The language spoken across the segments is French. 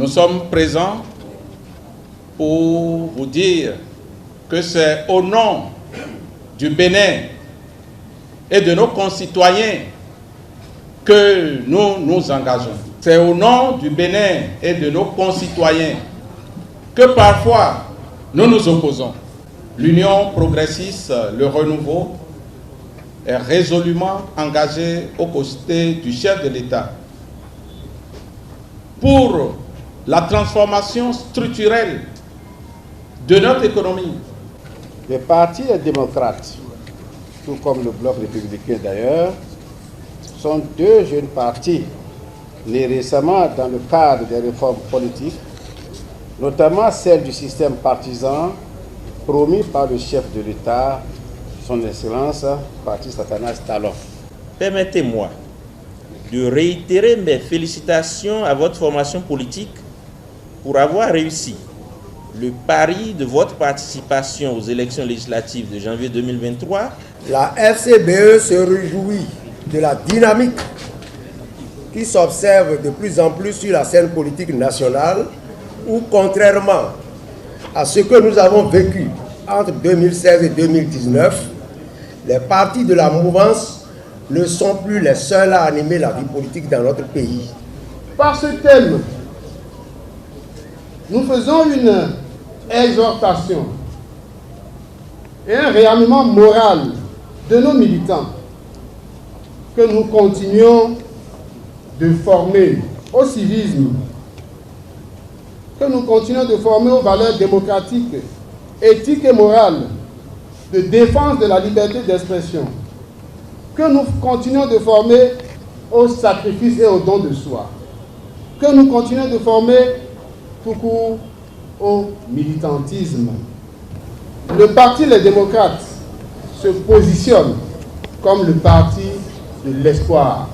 Nous sommes présents pour vous dire que c'est au nom du Bénin et de nos concitoyens que nous nous engageons. C'est au nom du Bénin et de nos concitoyens que parfois nous nous opposons. L'Union progressiste, le renouveau, est résolument engagée aux côtés du chef de l'État pour la transformation structurelle de notre économie. Le Parti des démocrates, tout comme le Bloc républicain d'ailleurs, sont deux jeunes partis nés récemment dans le cadre des réformes politiques, notamment celle du système partisan promis par le chef de l'État, son Excellence, Patrice Athanase Talon. Permettez-moi de réitérer mes félicitations à votre formation politique pour avoir réussi le pari de votre participation aux élections législatives de janvier 2023. La FCBE se réjouit de la dynamique qui s'observe de plus en plus sur la scène politique nationale où, contrairement à ce que nous avons vécu entre 2016 et 2019, les partis de la mouvance ne sont plus les seuls à animer la vie politique dans notre pays. Par ce thème, nous faisons une exhortation et un réarmement moral de nos militants que nous continuons de former au civisme, que nous continuons de former aux valeurs démocratiques, éthiques et morales, de défense de la liberté d'expression, que nous continuons de former au sacrifice et au don de soi, que nous continuons de former tout court au militantisme. Le Parti Les Démocrates se positionne comme le parti de l'espoir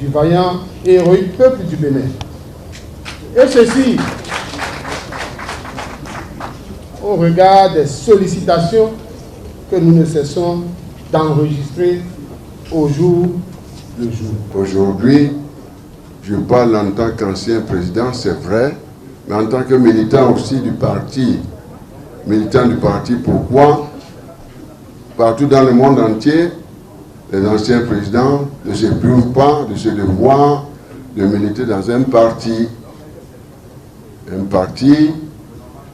du vaillant et héroïque peuple du Bénin. Et ceci au regard des sollicitations que nous ne cessons d'enregistrer au jour le jour. Aujourd'hui, je parle en tant qu'ancien président, c'est vrai, mais en tant que militant aussi du parti. Militant du parti, pourquoi? Partout dans le monde entier, les anciens présidents ne se privent pas de ce devoir de militer dans un parti. Un parti,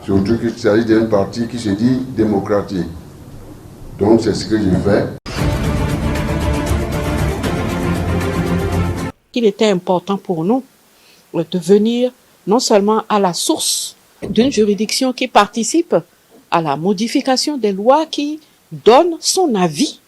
surtout qu'il s'agit d'un parti qui se dit démocratique. Donc c'est ce que je fais. Il était important pour nous de venir non seulement à la source d'une juridiction qui participe à la modification des lois, qui donne son avis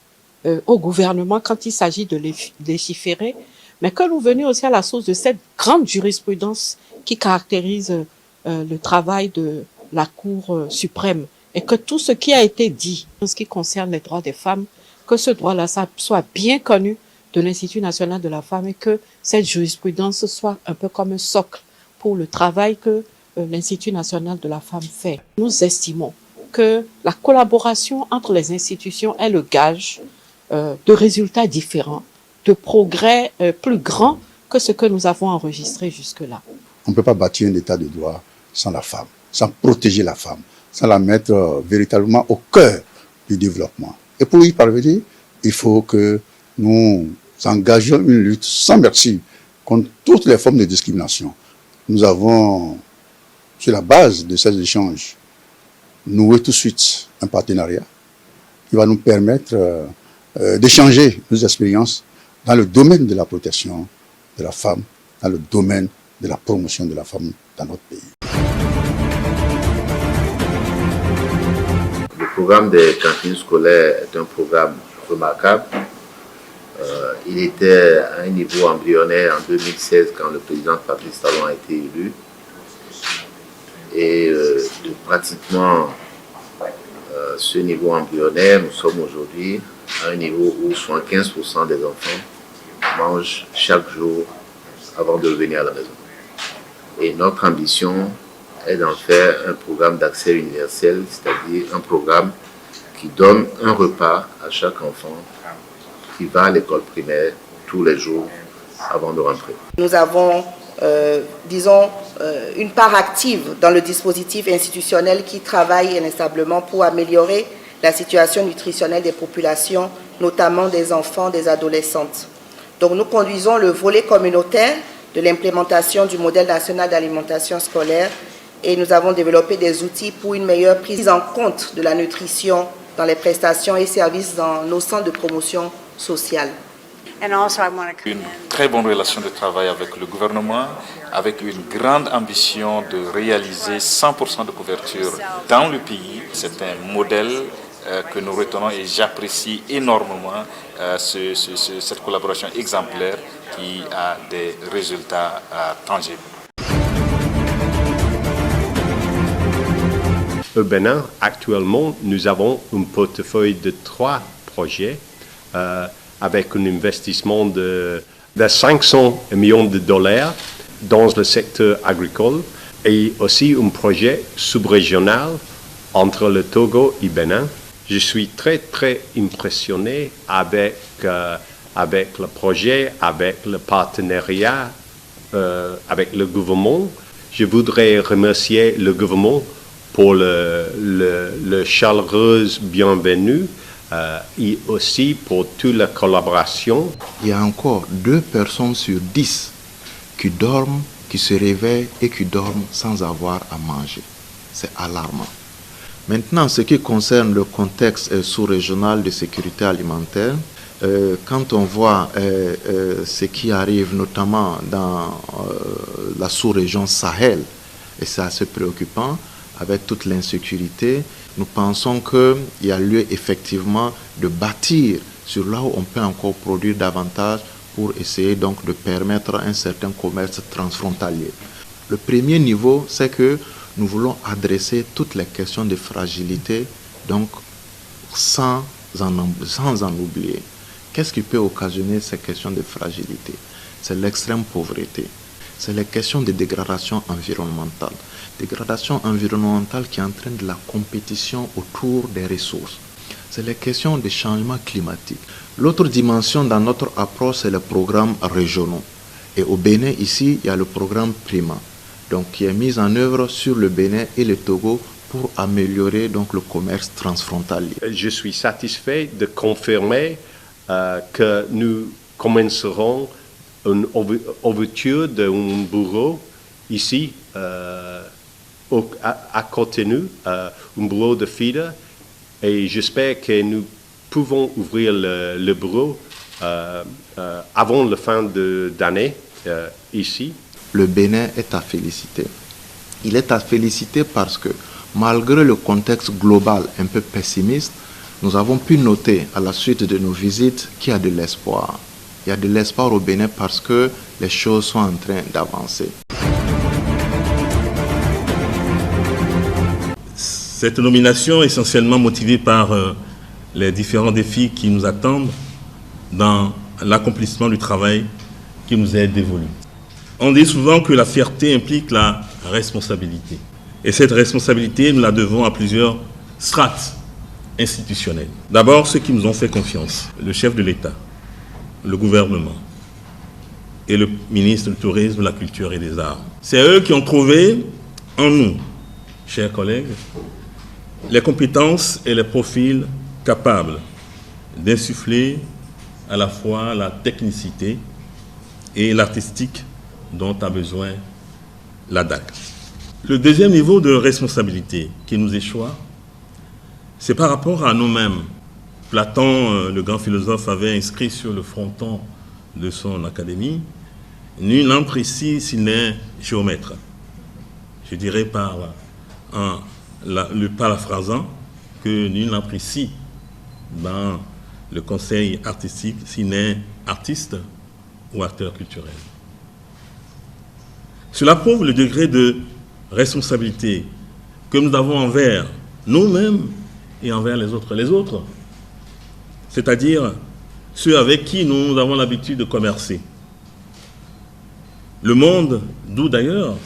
au gouvernement quand il s'agit de légiférer, mais que nous venions aussi à la source de cette grande jurisprudence qui caractérise le travail de la Cour suprême, et que tout ce qui a été dit en ce qui concerne les droits des femmes, que ce droit-là soit bien connu de l'Institut national de la femme et que cette jurisprudence soit un peu comme un socle pour le travail que l'Institut national de la femme fait. Nous estimons que la collaboration entre les institutions est le gage de résultats différents, de progrès plus grands que ce que nous avons enregistré jusque-là. On ne peut pas bâtir un état de droit sans la femme, sans protéger la femme, sans la mettre véritablement au cœur du développement. Et pour y parvenir, il faut que nous engagions une lutte sans merci contre toutes les formes de discrimination. Nous avons, sur la base de ces échanges, noué tout de suite un partenariat qui va nous permettre d'échanger nos expériences dans le domaine de la protection de la femme, dans le domaine de la promotion de la femme dans notre pays. Le programme des cantines scolaires est un programme remarquable. Il était à un niveau embryonnaire en 2016 quand le président Patrice Talon a été élu. Et de pratiquement ce niveau embryonnaire, nous sommes aujourd'hui à un niveau où 75% des enfants mangent chaque jour avant de revenir à la maison. Et notre ambition est d'en faire un programme d'accès universel, c'est-à-dire un programme qui donne un repas à chaque enfant qui va à l'école primaire tous les jours avant de rentrer. Nous avons, une part active dans le dispositif institutionnel qui travaille inlassablement pour améliorer la situation nutritionnelle des populations, notamment des enfants, des adolescentes. Donc nous conduisons le volet communautaire de l'implémentation du modèle national d'alimentation scolaire et nous avons développé des outils pour une meilleure prise en compte de la nutrition dans les prestations et services dans nos centres de promotion sociale. Une très bonne relation de travail avec le gouvernement, avec une grande ambition de réaliser 100% de couverture dans le pays. C'est un modèle que nous retenons et j'apprécie énormément cette collaboration exemplaire qui a des résultats tangibles. Au Bénin, actuellement, nous avons un portefeuille de 3 projets avec un investissement de 500 millions de dollars dans le secteur agricole et aussi un projet sous-régional entre le Togo et Bénin. Je suis très impressionné avec le projet, avec le partenariat avec le gouvernement. Je voudrais remercier le gouvernement pour le chaleureux bienvenue et aussi pour toute la collaboration. Il y a encore 2 personnes sur 10 qui dorment, qui se réveillent et qui dorment sans avoir à manger. C'est alarmant. Maintenant, ce qui concerne le contexte sous-régional de sécurité alimentaire, quand on voit ce qui arrive notamment dans la sous-région Sahel, et c'est assez préoccupant, avec toute l'insécurité, nous pensons qu'il y a lieu effectivement de bâtir sur là où on peut encore produire davantage pour essayer donc de permettre un certain commerce transfrontalier. Le premier niveau, c'est que nous voulons adresser toutes les questions de fragilité, donc sans en oublier. Qu'est-ce qui peut occasionner ces questions de fragilité? C'est l'extrême pauvreté. C'est les questions de dégradation environnementale. Dégradation environnementale qui entraîne de la compétition autour des ressources. C'est les questions de changement climatique. L'autre dimension dans notre approche, c'est les programmes régionaux. Et au Bénin, ici, il y a le programme Prima, donc qui est mis en œuvre sur le Bénin et le Togo pour améliorer donc le commerce transfrontalier. Je suis satisfait de confirmer que nous commencerons une ouverture d'un bureau ici à Cotonou, un bureau de FIDA, et j'espère que nous pouvons ouvrir le bureau avant la fin d'année ici. Le Bénin est à féliciter. Il est à féliciter parce que malgré le contexte global un peu pessimiste, nous avons pu noter à la suite de nos visites qu'il y a de l'espoir. Il y a de l'espoir au Bénin parce que les choses sont en train d'avancer. Cette nomination est essentiellement motivée par les différents défis qui nous attendent dans l'accomplissement du travail qui nous est dévolu. On dit souvent que la fierté implique la responsabilité. Et cette responsabilité, nous la devons à plusieurs strates institutionnelles. D'abord, ceux qui nous ont fait confiance, le chef de l'État, le gouvernement et le ministre du Tourisme, de la Culture et des Arts. C'est eux qui ont trouvé en nous, chers collègues, les compétences et les profils capables d'insuffler à la fois la technicité et l'artistique dont a besoin la DAC. Le deuxième niveau de responsabilité qui nous échoit, c'est par rapport à nous-mêmes. Platon, le grand philosophe, avait inscrit sur le fronton de son académie « Nul n'entre ici s'il n'est géomètre ». Je dirais par le paraphrasant que nul n'entre ici dans le conseil artistique s'il n'est artiste ou acteur culturel. Cela prouve le degré de responsabilité que nous avons envers nous-mêmes et envers les autres, c'est-à-dire ceux avec qui nous avons l'habitude de commercer. Le monde, d'où d'ailleurs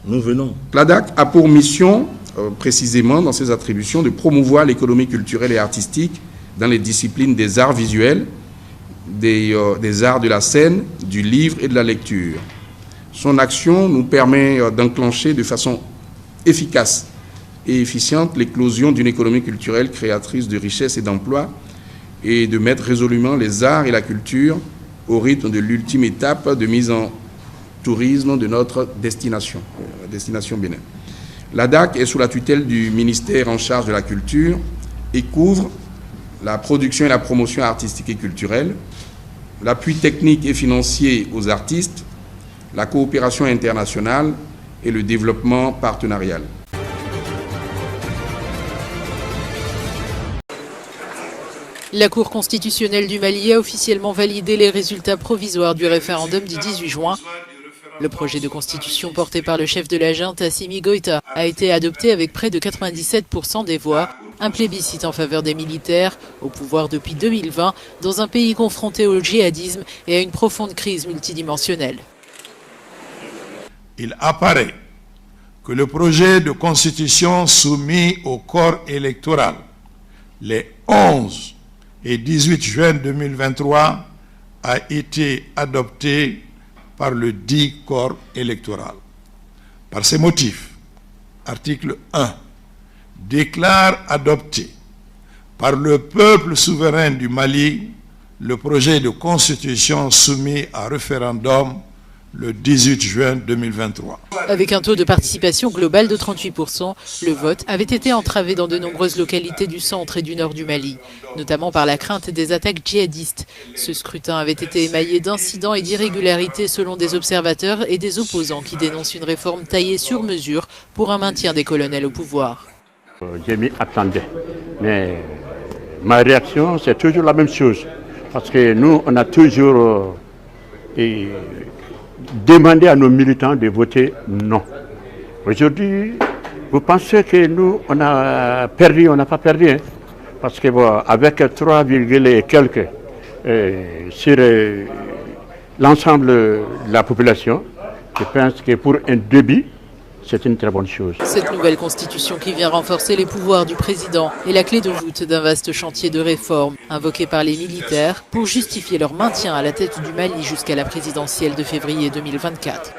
nous venons. La DAC a pour mission, précisément dans ses attributions, de promouvoir l'économie culturelle et artistique dans les disciplines des arts visuels, des arts de la scène, du livre et de la lecture. Son action nous permet d'enclencher de façon efficace et efficiente l'éclosion d'une économie culturelle créatrice de richesses et d'emplois et de mettre résolument les arts et la culture au rythme de l'ultime étape de mise en tourisme de notre destination Bénin. La DAC est sous la tutelle du ministère en charge de la culture et couvre la production et la promotion artistique et culturelle, l'appui technique et financier aux artistes, la coopération internationale et le développement partenarial. La Cour constitutionnelle du Mali a officiellement validé les résultats provisoires du référendum du 18 juin. Le projet de constitution porté par le chef de la junte, Assimi Goïta, a été adopté avec près de 97% des voix, un plébiscite en faveur des militaires, au pouvoir depuis 2020, dans un pays confronté au djihadisme et à une profonde crise multidimensionnelle. Il apparaît que le projet de constitution soumis au corps électoral les 11 et 18 juin 2023 a été adopté par le dit corps électoral. Par ces motifs, article 1 déclare adopté par le peuple souverain du Mali le projet de constitution soumis à référendum le 18 juin 2023. Avec un taux de participation global de 38%, le vote avait été entravé dans de nombreuses localités du centre et du nord du Mali, notamment par la crainte des attaques djihadistes. Ce scrutin avait été émaillé d'incidents et d'irrégularités selon des observateurs et des opposants qui dénoncent une réforme taillée sur mesure pour un maintien des colonels au pouvoir. J'ai m'y attendais, mais ma réaction c'est toujours la même chose, parce que nous on a toujours demandé à nos militants de voter non. Aujourd'hui, vous pensez que nous on a perdu, on n'a pas perdu, hein? Parce que bon, avec 3, et quelques sur l'ensemble de la population, je pense que pour un début, c'est une très bonne chose. Cette nouvelle constitution qui vient renforcer les pouvoirs du président est la clé de voûte d'un vaste chantier de réforme invoqué par les militaires pour justifier leur maintien à la tête du Mali jusqu'à la présidentielle de février 2024.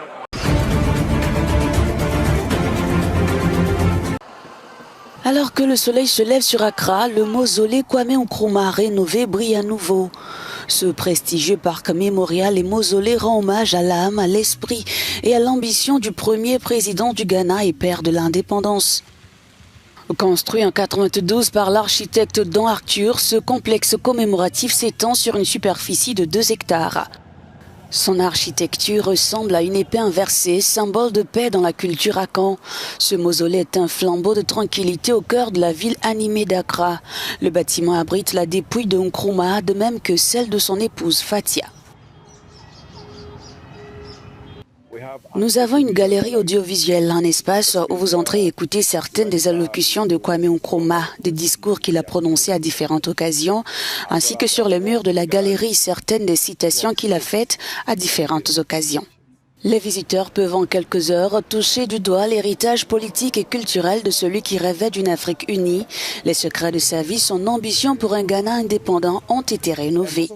Alors que le soleil se lève sur Accra, le mausolée Kwame Nkrumah rénové brille à nouveau. Ce prestigieux parc mémorial et mausolée rend hommage à l'âme, à l'esprit et à l'ambition du premier président du Ghana et père de l'indépendance. Construit en 1992 par l'architecte Don Arthur, ce complexe commémoratif s'étend sur une superficie de 2 hectares. Son architecture ressemble à une épée inversée, symbole de paix dans la culture Akan. Ce mausolée est un flambeau de tranquillité au cœur de la ville animée d'Accra. Le bâtiment abrite la dépouille de Nkrumah, de même que celle de son épouse Fatia. Nous avons une galerie audiovisuelle, un espace où vous entrez et écoutez certaines des allocutions de Kwame Nkrumah, des discours qu'il a prononcés à différentes occasions, ainsi que sur les murs de la galerie certaines des citations qu'il a faites à différentes occasions. Les visiteurs peuvent en quelques heures toucher du doigt l'héritage politique et culturel de celui qui rêvait d'une Afrique unie. Les secrets de sa vie, son ambition pour un Ghana indépendant ont été rénovés.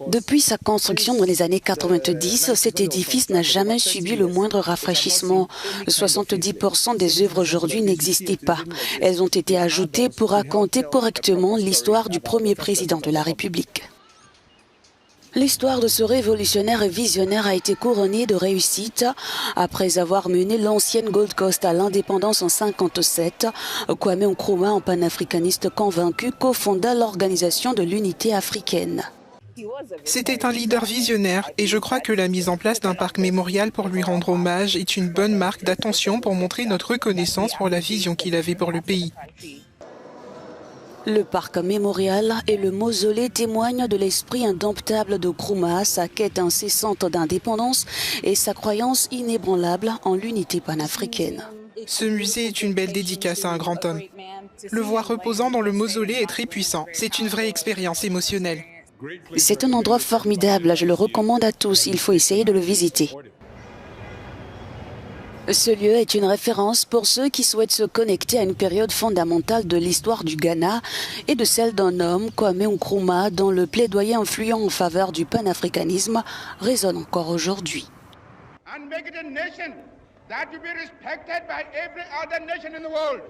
Depuis sa construction dans les années 90, cet édifice n'a jamais subi le moindre rafraîchissement. 70% des œuvres aujourd'hui n'existaient pas. Elles ont été ajoutées pour raconter correctement l'histoire du premier président de la République. L'histoire de ce révolutionnaire et visionnaire a été couronnée de réussite. Après avoir mené l'ancienne Gold Coast à l'indépendance en 1957, Kwame Nkrumah, en panafricaniste convaincu, cofonda l'Organisation de l'Unité africaine. C'était un leader visionnaire et je crois que la mise en place d'un parc mémorial pour lui rendre hommage est une bonne marque d'attention pour montrer notre reconnaissance pour la vision qu'il avait pour le pays. Le parc mémorial et le mausolée témoignent de l'esprit indomptable de Nkrumah, sa quête incessante d'indépendance et sa croyance inébranlable en l'unité panafricaine. Ce musée est une belle dédicace à un grand homme. Le voir reposant dans le mausolée est très puissant. C'est une vraie expérience émotionnelle. C'est un endroit formidable, je le recommande à tous, il faut essayer de le visiter. Ce lieu est une référence pour ceux qui souhaitent se connecter à une période fondamentale de l'histoire du Ghana et de celle d'un homme, Kwame Nkrumah, dont le plaidoyer influent en faveur du panafricanisme résonne encore aujourd'hui. and make it a nation that will be respected by every other nation in the world.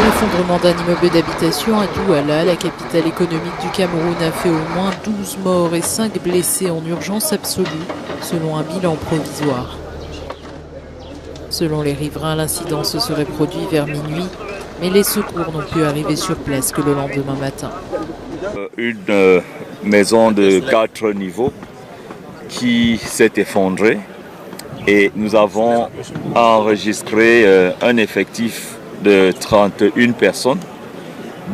L'effondrement d'un immeuble d'habitation à Douala, la capitale économique du Cameroun, a fait au moins 12 morts et 5 blessés en urgence absolue, selon un bilan provisoire. Selon les riverains, l'incident se serait produit vers minuit, mais les secours n'ont pu arriver sur place que le lendemain matin. Une maison de 4 niveaux qui s'est effondrée et nous avons enregistré un effectif de 31 personnes,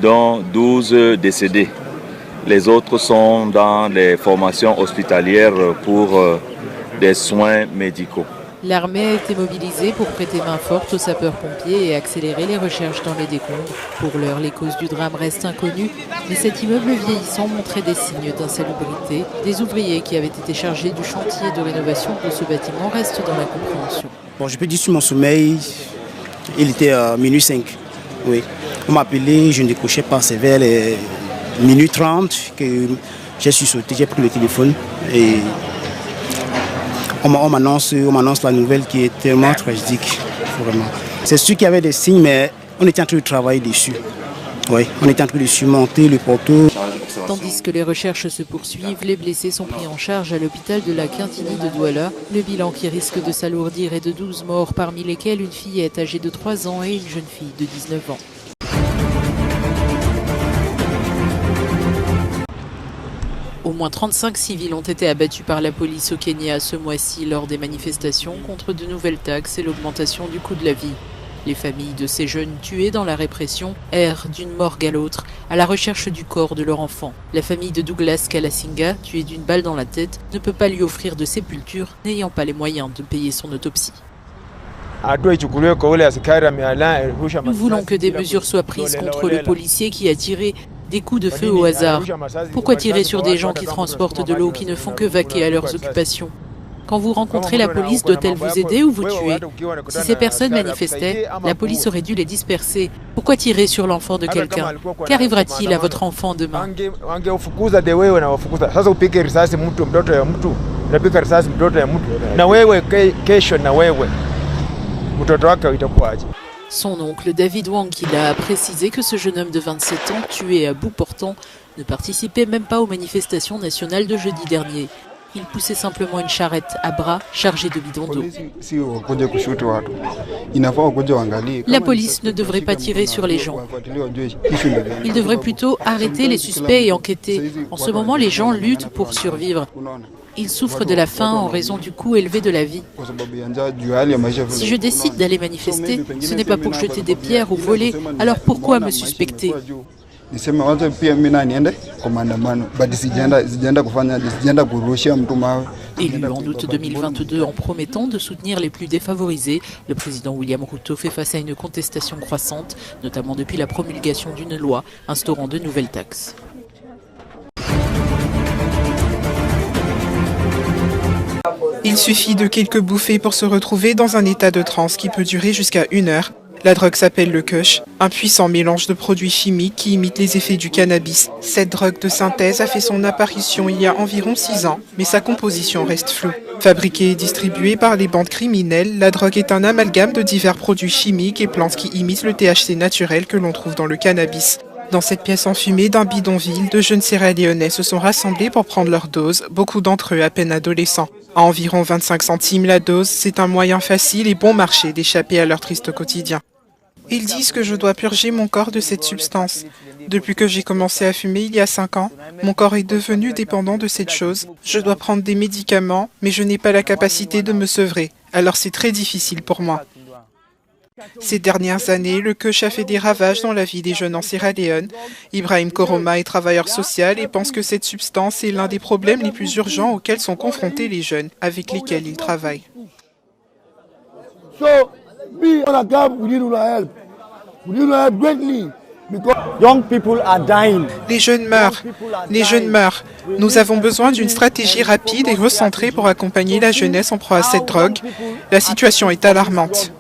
dont 12 décédés. Les autres sont dans les formations hospitalières pour des soins médicaux. L'armée a été mobilisée pour prêter main forte aux sapeurs-pompiers et accélérer les recherches dans les décombres. Pour l'heure, les causes du drame restent inconnues, mais cet immeuble vieillissant montrait des signes d'insalubrité. Des ouvriers qui avaient été chargés du chantier de rénovation de ce bâtiment restent dans l'incompréhension. Bon, je peux dire sur mon sommeil, il était minuit 5. Oui. On m'a appelé, je ne décrochais pas, c'est vers les minuit 30 que j'ai sursauté, j'ai pris le téléphone et on m'annonce la nouvelle qui est tellement tragique. Vraiment. C'est sûr qu'il y avait des signes, mais on était en train de travailler dessus. Oui, on était en train de surmonter le poteau. Tandis que les recherches se poursuivent, les blessés sont pris en charge à l'hôpital de la Quintini de Douala. Le bilan qui risque de s'alourdir est de 12 morts, parmi lesquels une fillette âgée de 3 ans et une jeune fille de 19 ans. Au moins 35 civils ont été abattus par la police au Kenya ce mois-ci lors des manifestations contre de nouvelles taxes et l'augmentation du coût de la vie. Les familles de ces jeunes tués dans la répression errent d'une morgue à l'autre à la recherche du corps de leur enfant. La famille de Douglas Kalasinga, tué d'une balle dans la tête, ne peut pas lui offrir de sépulture, n'ayant pas les moyens de payer son autopsie. Nous voulons que des mesures soient prises contre le policier qui a tiré des coups de feu au hasard. Pourquoi tirer sur des gens qui transportent de l'eau, qui ne font que vaquer à leurs occupations ? Quand vous rencontrez la police, doit-elle vous aider ou vous tuer? Si ces personnes manifestaient, la police aurait dû les disperser. Pourquoi tirer sur l'enfant de quelqu'un? Qu'arrivera-t-il à votre enfant demain? Son oncle David Wankila a précisé que ce jeune homme de 27 ans, tué à bout portant, ne participait même pas aux manifestations nationales de jeudi dernier. Il poussait simplement une charrette à bras chargée de bidons d'eau. La police ne devrait pas tirer sur les gens. Il devrait plutôt arrêter les suspects et enquêter. En ce moment, les gens luttent pour survivre. Ils souffrent de la faim en raison du coût élevé de la vie. Si je décide d'aller manifester, ce n'est pas pour jeter des pierres ou voler, alors pourquoi me suspecter ? Élu en août 2022 en promettant de soutenir les plus défavorisés, le président William Ruto fait face à une contestation croissante, notamment depuis la promulgation d'une loi instaurant de nouvelles taxes. Il suffit de quelques bouffées pour se retrouver dans un état de transe qui peut durer jusqu'à 1 heure. La drogue s'appelle le kush, un puissant mélange de produits chimiques qui imite les effets du cannabis. Cette drogue de synthèse a fait son apparition il y a environ 6 ans, mais sa composition reste floue. Fabriquée et distribuée par les bandes criminelles, la drogue est un amalgame de divers produits chimiques et plantes qui imitent le THC naturel que l'on trouve dans le cannabis. Dans cette pièce enfumée d'un bidonville, 2 jeunes Sierra-Léonais se sont rassemblés pour prendre leur dose, beaucoup d'entre eux à peine adolescents. À environ 25 centimes la dose, c'est un moyen facile et bon marché d'échapper à leur triste quotidien. Ils disent que je dois purger mon corps de cette substance. Depuis que j'ai commencé à fumer il y a 5 ans, mon corps est devenu dépendant de cette chose. Je dois prendre des médicaments, mais je n'ai pas la capacité de me sevrer, alors c'est très difficile pour moi. Ces dernières années, le kush a fait des ravages dans la vie des jeunes en Sierra Leone. Ibrahim Koroma est travailleur social et pense que cette substance est l'un des problèmes les plus urgents auxquels sont confrontés les jeunes avec lesquels il travaille. Les jeunes meurent. Nous avons besoin d'une stratégie rapide et recentrée pour accompagner la jeunesse en proie à cette drogue. La situation est alarmante.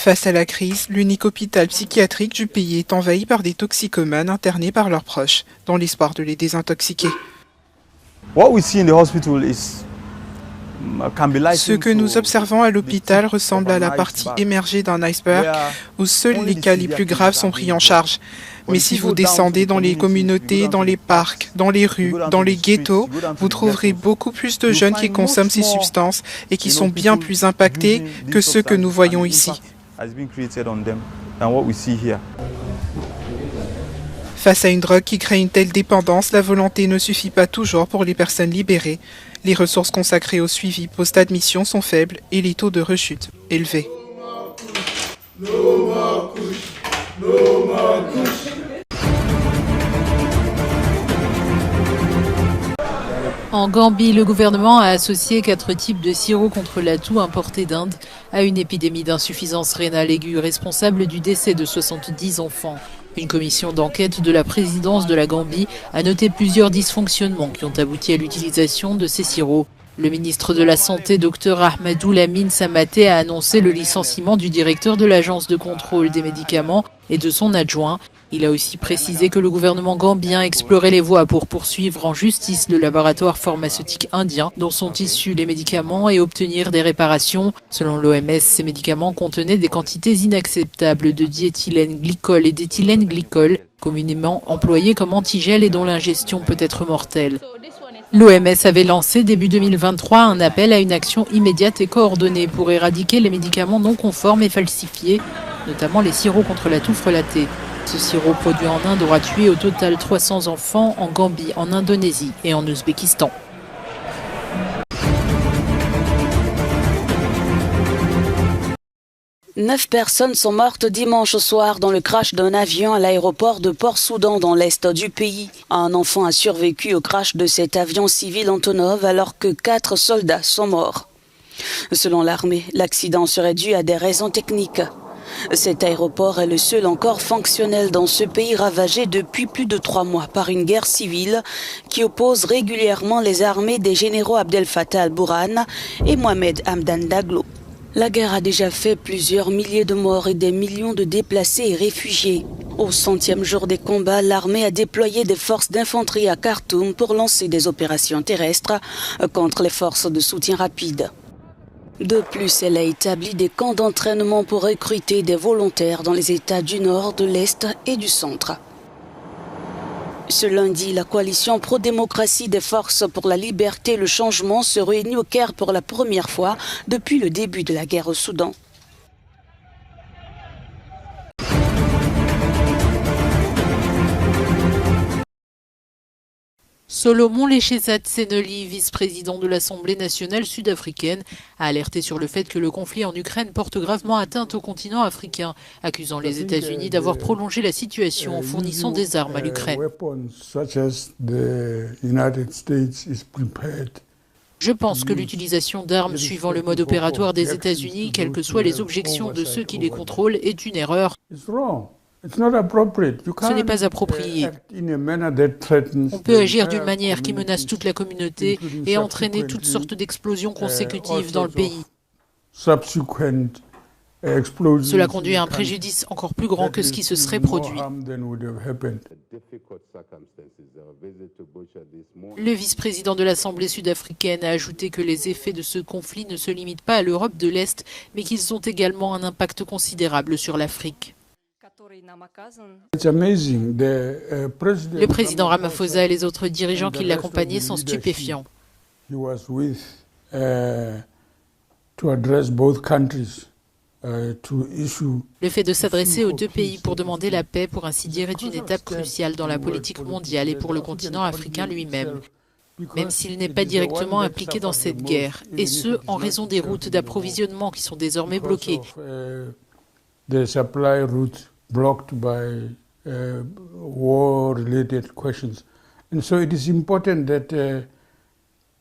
Face à la crise, l'unique hôpital psychiatrique du pays est envahi par des toxicomanes internés par leurs proches, dans l'espoir de les désintoxiquer. Ce que nous observons à l'hôpital ressemble à la partie émergée d'un iceberg où seuls les cas les plus graves sont pris en charge. Mais si vous descendez dans les communautés, dans les parcs, dans les rues, dans les ghettos, vous trouverez beaucoup plus de jeunes qui consomment ces substances et qui sont bien plus impactés que ceux que nous voyons ici. Face à une drogue qui crée une telle dépendance, la volonté ne suffit pas toujours pour les personnes libérées. Les ressources consacrées au suivi post-admission sont faibles et les taux de rechute élevés. En Gambie, le gouvernement a associé 4 types de sirop contre la toux importés d'Inde à une épidémie d'insuffisance rénale aiguë responsable du décès de 70 enfants. Une commission d'enquête de la présidence de la Gambie a noté plusieurs dysfonctionnements qui ont abouti à l'utilisation de ces sirops. Le ministre de la Santé, Dr Ahmadou Lamine Samaté, a annoncé le licenciement du directeur de l'agence de contrôle des médicaments et de son adjoint. Il a aussi précisé que le gouvernement gambien explorait les voies pour poursuivre en justice le laboratoire pharmaceutique indien dont sont issus les médicaments et obtenir des réparations. Selon l'OMS, ces médicaments contenaient des quantités inacceptables de diéthylène glycol et d'éthylène glycol, communément employés comme antigel et dont l'ingestion peut être mortelle. L'OMS avait lancé début 2023 un appel à une action immédiate et coordonnée pour éradiquer les médicaments non conformes et falsifiés, notamment les sirops contre la toux frelatée. Ce sirop produit en Inde aura tué au total 300 enfants en Gambie, en Indonésie et en Ouzbékistan. Neuf personnes sont mortes dimanche soir dans le crash d'un avion à l'aéroport de Port-Soudan dans l'est du pays. Un enfant a survécu au crash de cet avion civil Antonov alors que 4 soldats sont morts. Selon l'armée, l'accident serait dû à des raisons techniques. Cet aéroport est le seul encore fonctionnel dans ce pays ravagé depuis plus de 3 mois par une guerre civile qui oppose régulièrement les armées des généraux Abdel Fattah al-Burhan et Mohamed Hamdan Daglo. La guerre a déjà fait plusieurs milliers de morts et des millions de déplacés et réfugiés. Au 100e jour des combats, l'armée a déployé des forces d'infanterie à Khartoum pour lancer des opérations terrestres contre les forces de soutien rapide. De plus, elle a établi des camps d'entraînement pour recruter des volontaires dans les États du Nord, de l'Est et du Centre. Ce lundi, la coalition pro-démocratie des forces pour la liberté et le changement se réunit au Caire pour la première fois depuis le début de la guerre au Soudan. Solomon Léchezad Senoli, vice-président de l'Assemblée nationale sud-africaine, a alerté sur le fait que le conflit en Ukraine porte gravement atteinte au continent africain, accusant les États-Unis d'avoir prolongé la situation en fournissant des armes à l'Ukraine. Je pense que l'utilisation d'armes suivant le mode opératoire des États-Unis, quelles que soient les objections de ceux qui les contrôlent, est une erreur. Ce n'est pas approprié. On peut agir d'une manière qui menace toute la communauté et entraîner toutes sortes d'explosions consécutives dans le pays. Cela conduit à un préjudice encore plus grand que ce qui se serait produit. Le vice-président de l'Assemblée sud-africaine a ajouté que les effets de ce conflit ne se limitent pas à l'Europe de l'Est, mais qu'ils ont également un impact considérable sur l'Afrique. Le président Ramaphosa et les autres dirigeants qui l'accompagnaient sont stupéfiants. Le fait de s'adresser aux 2 pays pour demander la paix, pour ainsi dire, est une étape cruciale dans la politique mondiale et pour le continent africain lui-même, même s'il n'est pas directement impliqué dans cette guerre, et ce, en raison des routes d'approvisionnement qui sont désormais bloquées. Blocked by war-related questions. And so it is important that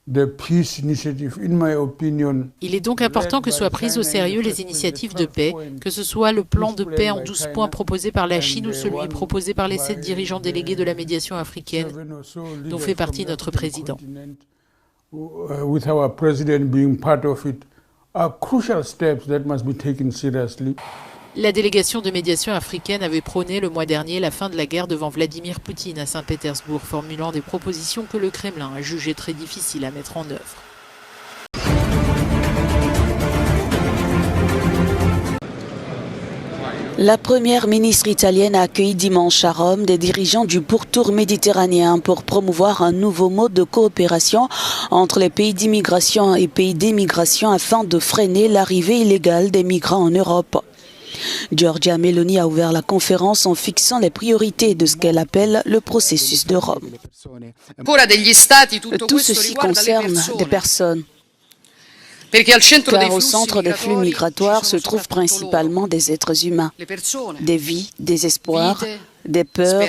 the peace initiative, in my opinion, il est donc important que soient prises au sérieux les initiatives de paix, que ce soit le plan de paix en 12 points proposé par la Chine ou celui proposé par les 7 dirigeants délégués de la médiation africaine, dont fait partie notre président. With our president being part of it, are crucial steps that must be taken seriously. La délégation de médiation africaine avait prôné le mois dernier la fin de la guerre devant Vladimir Poutine à Saint-Pétersbourg, formulant des propositions que le Kremlin a jugées très difficiles à mettre en œuvre. La première ministre italienne a accueilli dimanche à Rome des dirigeants du pourtour méditerranéen pour promouvoir un nouveau mode de coopération entre les pays d'immigration et pays d'émigration afin de freiner l'arrivée illégale des migrants en Europe. Giorgia Meloni a ouvert la conférence en fixant les priorités de ce qu'elle appelle le processus de Rome. Tout ceci concerne des personnes. Car au centre des flux migratoires se trouvent principalement des êtres humains, des vies, des espoirs, des peurs,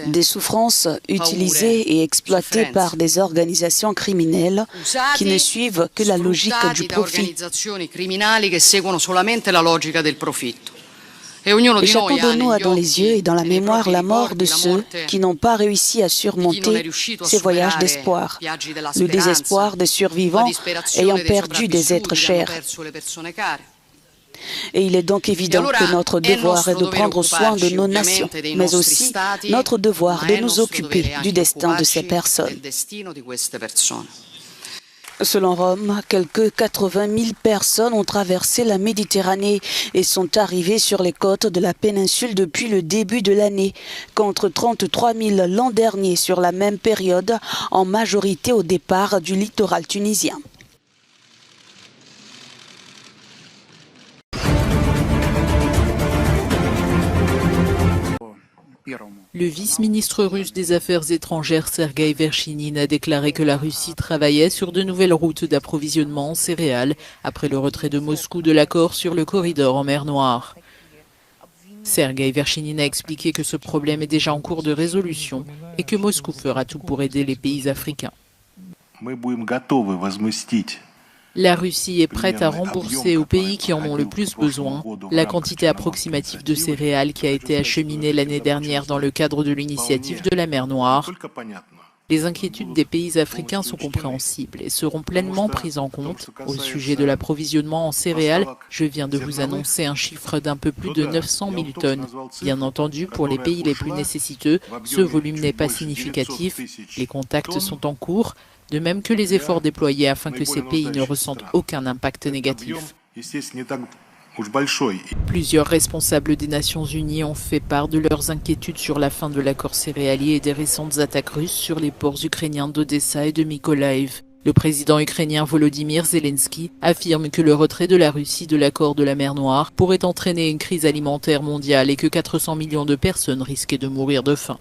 des souffrances utilisées et exploitées par des organisations criminelles qui ne suivent que la logique du profit. Et chacun de nous a dans les yeux et dans la mémoire la mort de ceux qui n'ont pas réussi à surmonter ces voyages d'espoir, le désespoir des survivants ayant perdu des êtres chers. Et il est donc évident que notre devoir est de prendre soin de nos nations, mais aussi notre devoir de nous occuper du destin de ces personnes. Selon Rome, quelques 80 000 personnes ont traversé la Méditerranée et sont arrivées sur les côtes de la péninsule depuis le début de l'année, contre 33 000 l'an dernier sur la même période, en majorité au départ du littoral tunisien. Le vice-ministre russe des Affaires étrangères Sergueï Verchinin a déclaré que la Russie travaillait sur de nouvelles routes d'approvisionnement en céréales après le retrait de Moscou de l'accord sur le corridor en mer Noire. Sergueï Verchinin a expliqué que ce problème est déjà en cours de résolution et que Moscou fera tout pour aider les pays africains. La Russie est prête à rembourser aux pays qui en ont le plus besoin la quantité approximative de céréales qui a été acheminée l'année dernière dans le cadre de l'initiative de la mer Noire. Les inquiétudes des pays africains sont compréhensibles et seront pleinement prises en compte. Au sujet de l'approvisionnement en céréales, je viens de vous annoncer un chiffre d'un peu plus de 900 000 tonnes. Bien entendu, pour les pays les plus nécessiteux, ce volume n'est pas significatif. Les contacts sont en cours, de même que les efforts déployés afin que ces pays ne ressentent aucun impact négatif. Plusieurs responsables des Nations Unies ont fait part de leurs inquiétudes sur la fin de l'accord céréalier et des récentes attaques russes sur les ports ukrainiens d'Odessa et de Mykolaiv. Le président ukrainien Volodymyr Zelensky affirme que le retrait de la Russie de l'accord de la mer Noire pourrait entraîner une crise alimentaire mondiale et que 400 millions de personnes risquaient de mourir de faim.